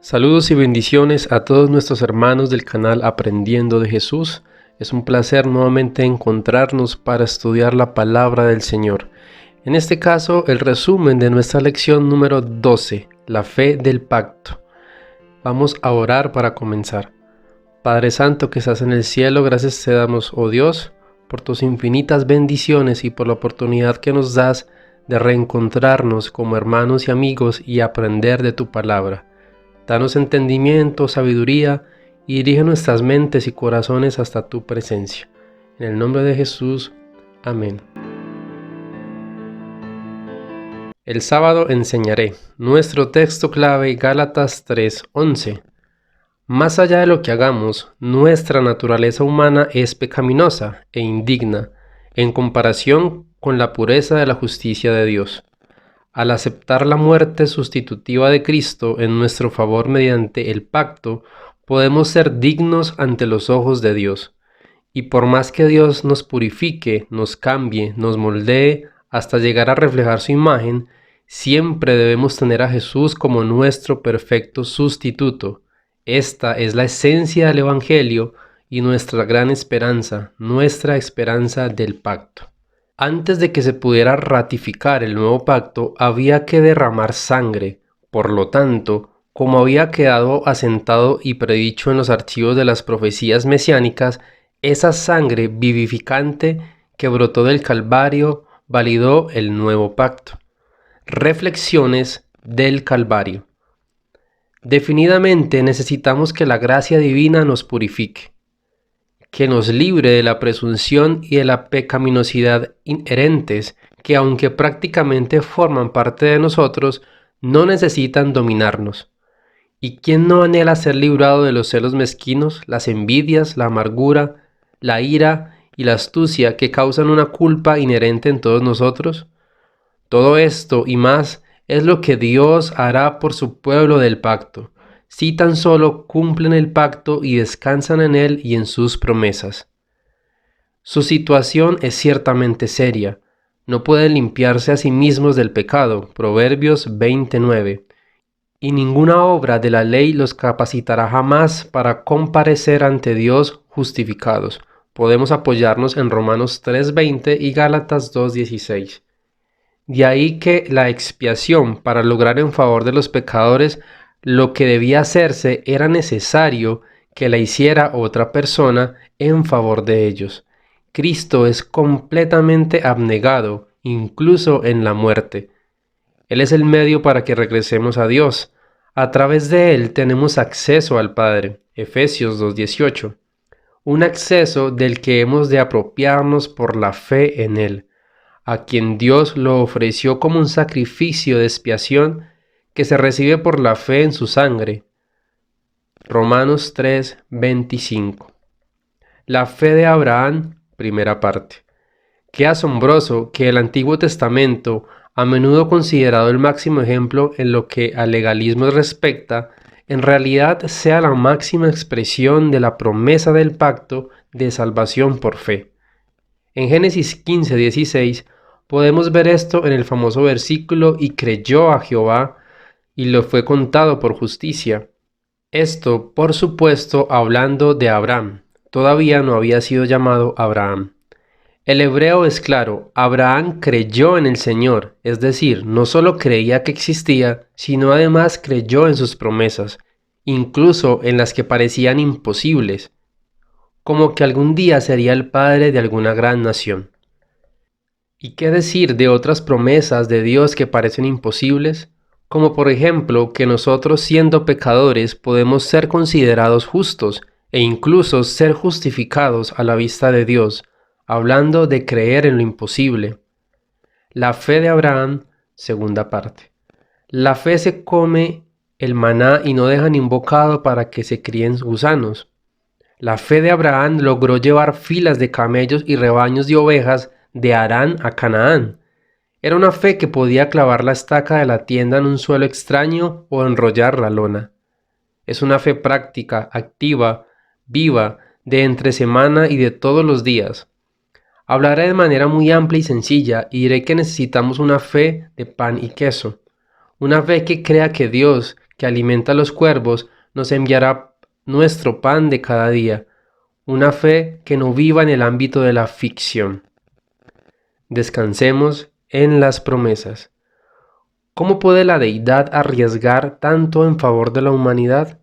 Saludos y bendiciones a todos nuestros hermanos del canal Aprendiendo de Jesús. Es un placer nuevamente encontrarnos para estudiar la palabra del Señor. En este caso, el resumen de nuestra lección número 12, la fe del pacto. Vamos a orar para comenzar. Padre Santo que estás en el cielo, gracias te damos, oh Dios, por tus infinitas bendiciones y por la oportunidad que nos das de reencontrarnos como hermanos y amigos y aprender de tu palabra. Danos entendimiento, sabiduría y dirige nuestras mentes y corazones hasta tu presencia. En el nombre de Jesús, amén. El sábado enseñaré. Nuestro texto clave, Gálatas 3:11. Más allá de lo que hagamos, nuestra naturaleza humana es pecaminosa e indigna en comparación con la pureza de la justicia de Dios. Al aceptar la muerte sustitutiva de Cristo en nuestro favor mediante el pacto, podemos ser dignos ante los ojos de Dios. Y por más que Dios nos purifique, nos cambie, nos moldee hasta llegar a reflejar su imagen, siempre debemos tener a Jesús como nuestro perfecto sustituto. Esta es la esencia del Evangelio y nuestra gran esperanza, nuestra esperanza del pacto. Antes de que se pudiera ratificar el nuevo pacto, había que derramar sangre. Por lo tanto, como había quedado asentado y predicho en los archivos de las profecías mesiánicas, esa sangre vivificante que brotó del Calvario validó el nuevo pacto. Reflexiones del Calvario. Definidamente necesitamos que la gracia divina nos purifique, que nos libre de la presunción y de la pecaminosidad inherentes que, aunque prácticamente forman parte de nosotros, no necesitan dominarnos. ¿Y quién no anhela ser librado de los celos mezquinos, las envidias, la amargura, la ira y la astucia que causan una culpa inherente en todos nosotros? Todo esto y más es lo que Dios hará por su pueblo del pacto, si tan solo cumplen el pacto y descansan en él y en sus promesas. Su situación es ciertamente seria. No pueden limpiarse a sí mismos del pecado, Proverbios 29, y ninguna obra de la ley los capacitará jamás para comparecer ante Dios justificados. Podemos apoyarnos en Romanos 3:20 y Gálatas 2:16. De ahí que la expiación para lograr en favor de los pecadores lo que debía hacerse era necesario que la hiciera otra persona en favor de ellos. Cristo es completamente abnegado, incluso en la muerte. Él es el medio para que regresemos a Dios. A través de Él tenemos acceso al Padre. Efesios 2:18. Un acceso del que hemos de apropiarnos por la fe en Él, a quien Dios lo ofreció como un sacrificio de expiación que se recibe por la fe en su sangre. Romanos 3:25. La fe de Abraham, primera parte. Qué asombroso que el Antiguo Testamento, a menudo considerado el máximo ejemplo en lo que al legalismo respecta, en realidad sea la máxima expresión de la promesa del pacto de salvación por fe. En Génesis 15:16 podemos ver esto en el famoso versículo: y creyó a Jehová, y le fue contado por justicia. Esto, por supuesto, hablando de Abraham. Todavía no había sido llamado Abraham. El hebreo es claro: Abraham creyó en el Señor, es decir, no solo creía que existía, sino además creyó en sus promesas, incluso en las que parecían imposibles, como que algún día sería el padre de alguna gran nación. ¿Y qué decir de otras promesas de Dios que parecen imposibles? Como por ejemplo que nosotros, siendo pecadores, podemos ser considerados justos e incluso ser justificados a la vista de Dios, hablando de creer en lo imposible. La fe de Abraham, segunda parte. La fe se come el maná y no deja ni un bocado para que se críen gusanos. La fe de Abraham logró llevar filas de camellos y rebaños de ovejas de Harán a Canaán. Era una fe que podía clavar la estaca de la tienda en un suelo extraño o enrollar la lona. Es una fe práctica, activa, viva, de entre semana y de todos los días. Hablaré de manera muy amplia y sencilla y diré que necesitamos una fe de pan y queso. Una fe que crea que Dios, que alimenta a los cuervos, nos enviará nuestro pan de cada día, una fe que no viva en el ámbito de la ficción. Descansemos en las promesas. ¿Cómo puede la deidad arriesgar tanto en favor de la humanidad?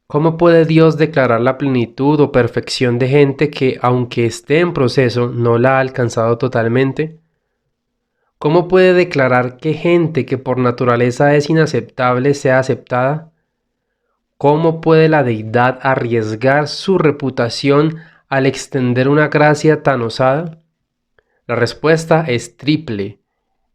¿Cómo puede Dios declarar la plenitud o perfección de gente que, aunque esté en proceso, no la ha alcanzado totalmente? ¿Cómo puede declarar que gente que por naturaleza es inaceptable sea aceptada? ¿Cómo puede la deidad arriesgar su reputación al extender una gracia tan osada? La respuesta es triple.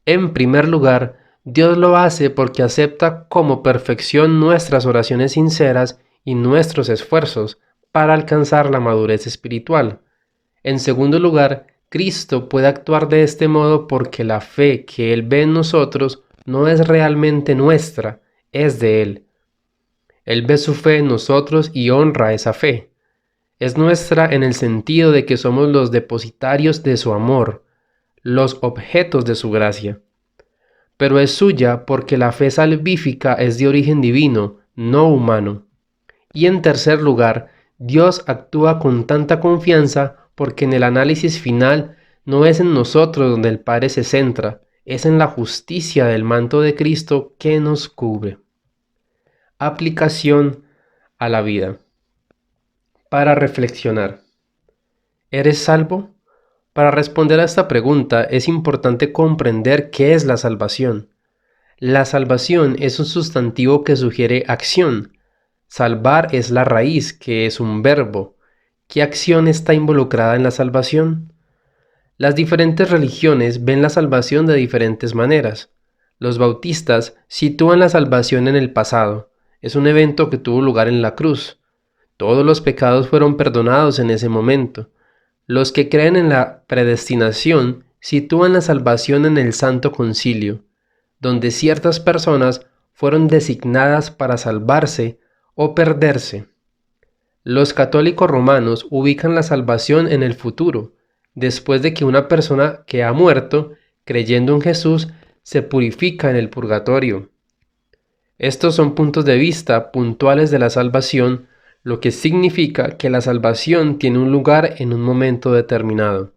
En primer lugar, Dios lo hace porque acepta como perfección nuestras oraciones sinceras y nuestros esfuerzos para alcanzar la madurez espiritual. En segundo lugar, Cristo puede actuar de este modo porque la fe que Él ve en nosotros no es realmente nuestra, es de Él. Él ve su fe en nosotros y honra esa fe. Es nuestra en el sentido de que somos los depositarios de su amor, los objetos de su gracia. Pero es suya porque la fe salvífica es de origen divino, no humano. Y en tercer lugar, Dios actúa con tanta confianza porque en el análisis final no es en nosotros donde el Padre se centra, es en la justicia del manto de Cristo que nos cubre. Aplicación a la vida. Para reflexionar. ¿Eres salvo? Para responder a esta pregunta es importante comprender qué es la salvación. La salvación es un sustantivo que sugiere acción. Salvar es la raíz, que es un verbo. ¿Qué acción está involucrada en la salvación? Las diferentes religiones ven la salvación de diferentes maneras. Los bautistas sitúan la salvación en el pasado. Es un evento que tuvo lugar en la cruz. Todos los pecados fueron perdonados en ese momento. Los que creen en la predestinación sitúan la salvación en el Santo Concilio, donde ciertas personas fueron designadas para salvarse o perderse. Los católicos romanos ubican la salvación en el futuro, después de que una persona que ha muerto, creyendo en Jesús, se purifica en el purgatorio. Estos son puntos de vista puntuales de la salvación, lo que significa que la salvación tiene un lugar en un momento determinado.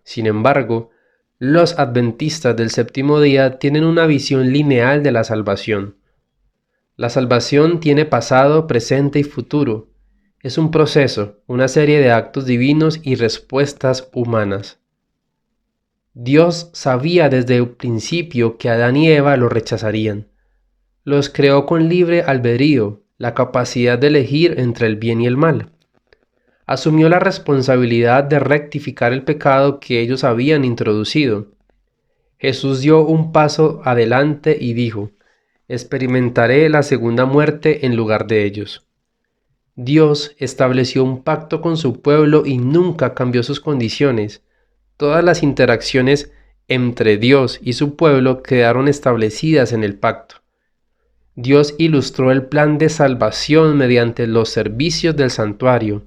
Sin embargo, los adventistas del séptimo día tienen una visión lineal de la salvación. La salvación tiene pasado, presente y futuro. Es un proceso, una serie de actos divinos y respuestas humanas. Dios sabía desde el principio que Adán y Eva lo rechazarían. Los creó con libre albedrío, la capacidad de elegir entre el bien y el mal. Asumió la responsabilidad de rectificar el pecado que ellos habían introducido. Jesús dio un paso adelante y dijo: experimentaré la segunda muerte en lugar de ellos. Dios estableció un pacto con su pueblo y nunca cambió sus condiciones. Todas las interacciones entre Dios y su pueblo quedaron establecidas en el pacto. Dios ilustró el plan de salvación mediante los servicios del santuario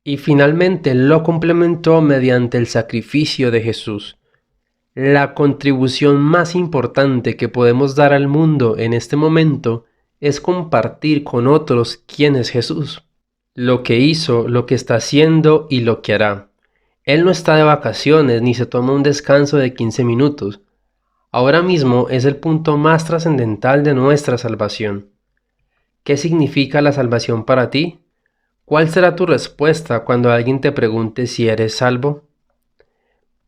y finalmente lo complementó mediante el sacrificio de Jesús. La contribución más importante que podemos dar al mundo en este momento es compartir con otros quién es Jesús, lo que hizo, lo que está haciendo y lo que hará. Él no está de vacaciones ni se toma un descanso de 15 minutos. Ahora mismo es el punto más trascendental de nuestra salvación. ¿Qué significa la salvación para ti? ¿Cuál será tu respuesta cuando alguien te pregunte si eres salvo?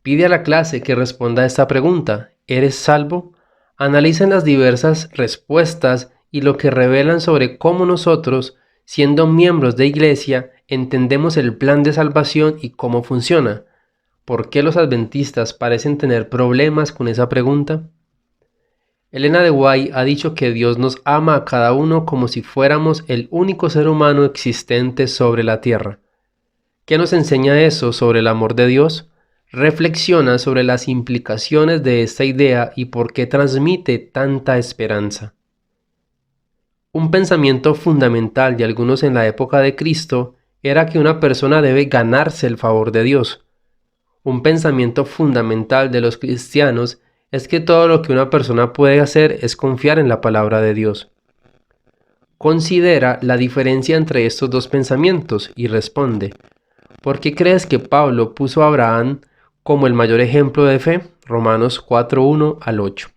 Pide a la clase que responda a esta pregunta: ¿eres salvo? Analicen las diversas respuestas y lo que revelan sobre cómo nosotros, siendo miembros de iglesia, entendemos el plan de salvación y cómo funciona. ¿Por qué los adventistas parecen tener problemas con esa pregunta? Elena de White ha dicho que Dios nos ama a cada uno como si fuéramos el único ser humano existente sobre la tierra. ¿Qué nos enseña eso sobre el amor de Dios? Reflexiona sobre las implicaciones de esta idea y por qué transmite tanta esperanza. Un pensamiento fundamental de algunos en la época de Cristo era que una persona debe ganarse el favor de Dios. Un pensamiento fundamental de los cristianos es que todo lo que una persona puede hacer es confiar en la palabra de Dios. considera la diferencia entre estos dos pensamientos y responde: ¿por qué crees que Pablo puso a Abraham como el mayor ejemplo de fe? Romanos 4:1 al 8.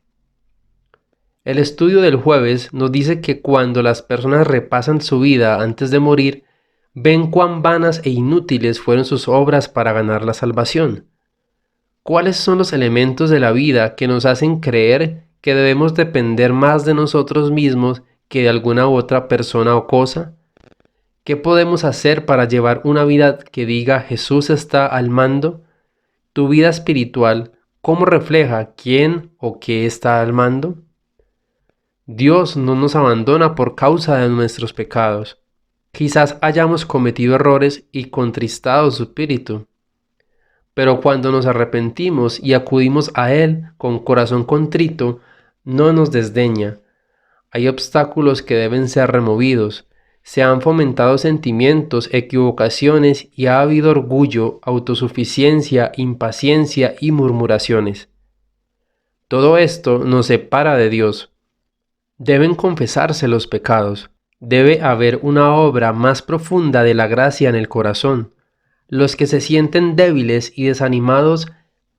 El estudio del jueves nos dice que cuando las personas repasan su vida antes de morir, ven cuán vanas e inútiles fueron sus obras para ganar la salvación. ¿Cuáles son los elementos de la vida que nos hacen creer que debemos depender más de nosotros mismos que de alguna otra persona o cosa? ¿Qué podemos hacer para llevar una vida que diga Jesús está al mando? ¿Tu vida espiritual cómo refleja quién o qué está al mando? Dios no nos abandona por causa de nuestros pecados. Quizás hayamos cometido errores y contristado su espíritu. Pero cuando nos arrepentimos y acudimos a Él con corazón contrito, no nos desdeña. Hay obstáculos que deben ser removidos. Se han fomentado sentimientos, equivocaciones y ha habido orgullo, autosuficiencia, impaciencia y murmuraciones. Todo esto nos separa de Dios. Deben confesarse los pecados. Debe haber una obra más profunda de la gracia en el corazón. Los que se sienten débiles y desanimados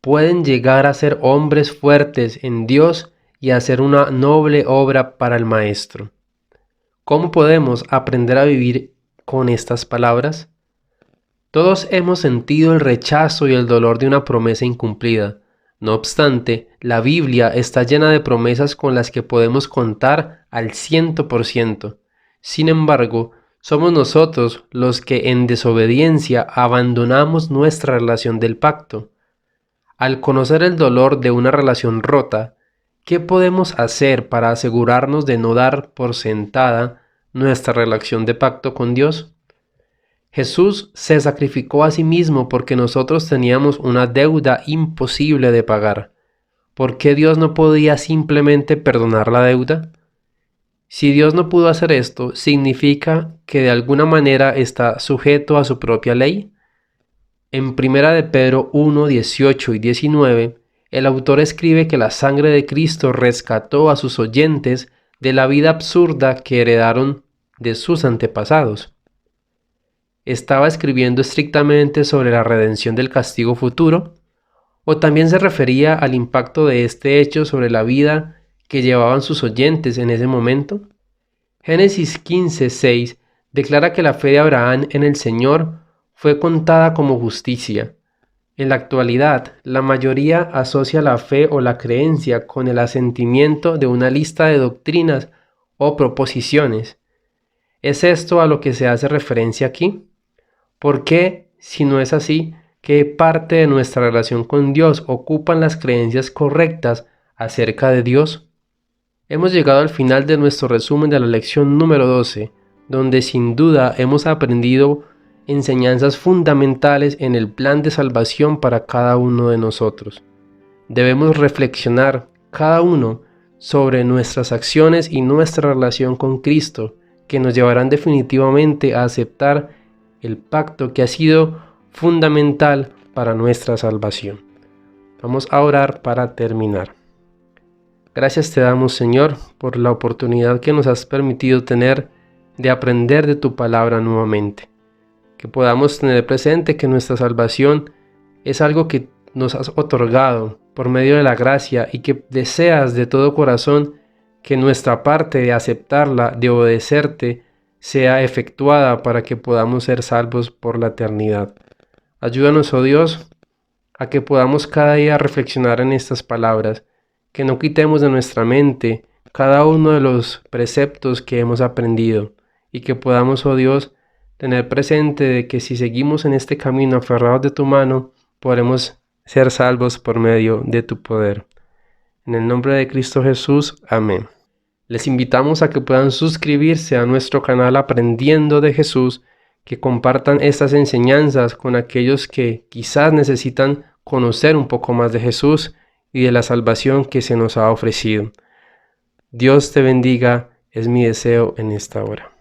pueden llegar a ser hombres fuertes en Dios y hacer una noble obra para el Maestro. ¿Cómo podemos aprender a vivir con estas palabras? Todos hemos sentido el rechazo y el dolor de una promesa incumplida. No obstante, la Biblia está llena de promesas con las que podemos contar al 100%. Sin embargo, somos nosotros los que en desobediencia abandonamos nuestra relación del pacto. Al conocer el dolor de una relación rota, ¿qué podemos hacer para asegurarnos de no dar por sentada nuestra relación de pacto con Dios? Jesús se sacrificó a sí mismo porque nosotros teníamos una deuda imposible de pagar. ¿Por qué Dios no podía simplemente perdonar la deuda? Si Dios no pudo hacer esto, ¿significa que de alguna manera está sujeto a su propia ley? En 1 de Pedro 1, 18 y 19, el autor escribe que la sangre de Cristo rescató a sus oyentes de la vida absurda que heredaron de sus antepasados. ¿Estaba escribiendo estrictamente sobre la redención del castigo futuro? ¿O también se refería al impacto de este hecho sobre la vida que llevaban sus oyentes en ese momento? Génesis 15:6 declara que la fe de Abraham en el Señor fue contada como justicia. En la actualidad, la mayoría asocia la fe o la creencia con el asentimiento de una lista de doctrinas o proposiciones. ¿Es esto a lo que se hace referencia aquí? ¿Por qué, si no es así, qué parte de nuestra relación con Dios ocupan las creencias correctas acerca de Dios? Hemos llegado al final de nuestro resumen de la lección número 12, donde sin duda hemos aprendido enseñanzas fundamentales en el plan de salvación para cada uno de nosotros. Debemos reflexionar cada uno sobre nuestras acciones y nuestra relación con Cristo, que nos llevarán definitivamente a aceptar el pacto que ha sido fundamental para nuestra salvación. Vamos a orar para terminar. Gracias te damos, Señor, por la oportunidad que nos has permitido tener de aprender de tu palabra nuevamente. Que podamos tener presente que nuestra salvación es algo que nos has otorgado por medio de la gracia y que deseas de todo corazón que nuestra parte de aceptarla, de obedecerte, sea efectuada para que podamos ser salvos por la eternidad. Ayúdanos, oh Dios, a que podamos cada día reflexionar en estas palabras, que no quitemos de nuestra mente cada uno de los preceptos que hemos aprendido y que podamos, oh Dios, tener presente de que si seguimos en este camino aferrados de tu mano, podremos ser salvos por medio de tu poder. En el nombre de Cristo Jesús, amén. Les invitamos a que puedan suscribirse a nuestro canal Aprendiendo de Jesús, que compartan estas enseñanzas con aquellos que quizás necesitan conocer un poco más de Jesús y de la salvación que se nos ha ofrecido. Dios te bendiga, es mi deseo en esta hora.